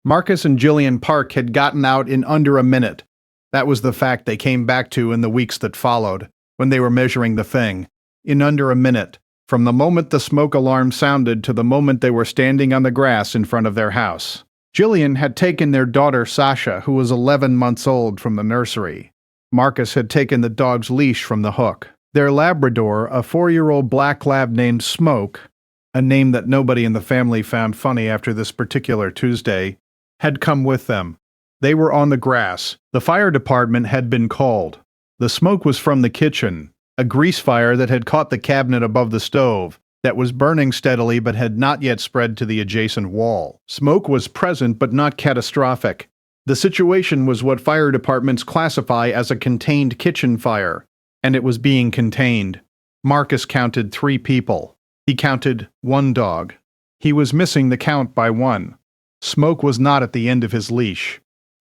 Marcus and Jillian Park had gotten out in under a minute. That was the fact they came back to in the weeks that followed, when they were measuring the thing. In under a minute, from the moment the smoke alarm sounded to the moment they were standing on the grass in front of their house. Jillian had taken their daughter Sasha, who was 11 months old, from the nursery. Marcus had taken the dog's leash from the hook. Their Labrador, a 4-year-old black lab named Smoke, a name that nobody in the family found funny after this particular Tuesday, had come with them. They were on the grass. The fire department had been called. The smoke was from the kitchen, a grease fire that had caught the cabinet above the stove, that was burning steadily but had not yet spread to the adjacent wall. Smoke was present but not catastrophic. The situation was what fire departments classify as a contained kitchen fire, and it was being contained. Marcus counted 3 people. He counted 1 dog. He was missing the count by 1. Smoke was not at the end of his leash.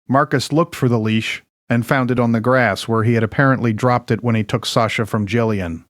Marcus looked for the leash and found it on the grass where he had apparently dropped it when he took Sasha from Jillian.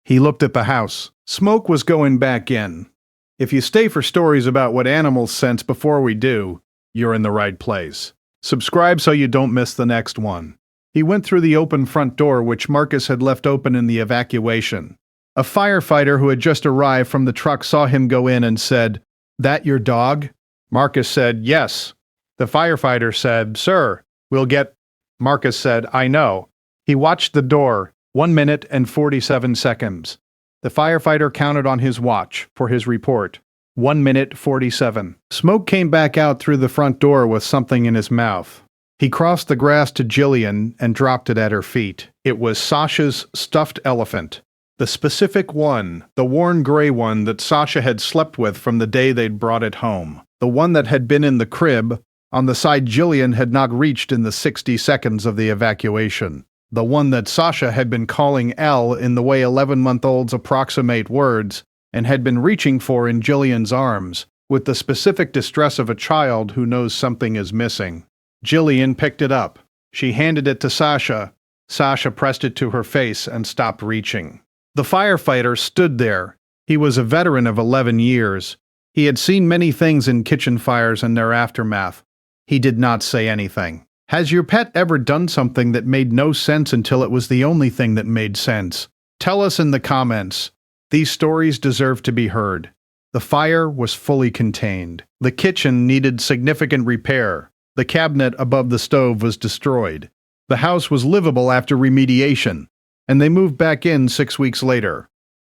He looked at the house. Smoke was going back in. If you stay for stories about what animals sense before we do, you're in the right place. Subscribe so you don't miss the next one. He went through the open front door which Marcus had left open in the evacuation. A firefighter who had just arrived from the truck saw him go in and said, "That your dog?" Marcus said, "Yes." The firefighter said, "Sir, we'll get..." Marcus said, "I know." He watched the door, 1 minute and 47 seconds. The firefighter counted on his watch for his report. 1 minute 47. Smoke came back out through the front door with something in his mouth. He crossed the grass to Jillian and dropped it at her feet. It was Sasha's stuffed elephant. The specific one, the worn gray one that Sasha had slept with from the day they'd brought it home. The one that had been in the crib, on the side Jillian had not reached in the 60 seconds of the evacuation. The one that Sasha had been calling L in the way 11-month-olds approximate words, and had been reaching for in Jillian's arms, with the specific distress of a child who knows something is missing. Jillian picked it up. She handed it to Sasha. Sasha pressed it to her face and stopped reaching. The firefighter stood there. He was a veteran of 11 years. He had seen many things in kitchen fires and their aftermath. He did not say anything. Has your pet ever done something that made no sense until it was the only thing that made sense? Tell us in the comments. These stories deserve to be heard. The fire was fully contained. The kitchen needed significant repair. The cabinet above the stove was destroyed. The house was livable after remediation, and they moved back in 6 weeks later.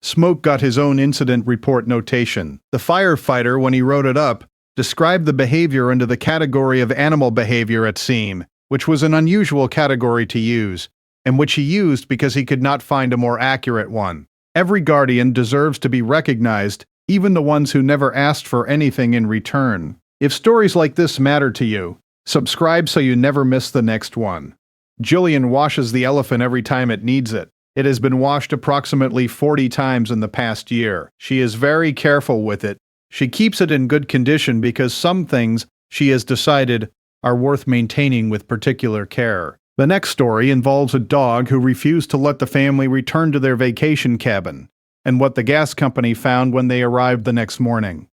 Smoke got his own incident report notation. The firefighter, when he wrote it up, described the behavior under the category of animal behavior at scene, which was an unusual category to use, and which he used because he could not find a more accurate one. Every guardian deserves to be recognized, even the ones who never asked for anything in return. If stories like this matter to you, subscribe so you never miss the next one. Jillian washes the elephant every time it needs it. It has been washed approximately 40 times in the past year. She is very careful with it. She keeps it in good condition because some things, she has decided, are worth maintaining with particular care. The next story involves a dog who refused to let the family return to their vacation cabin, and what the gas company found when they arrived the next morning.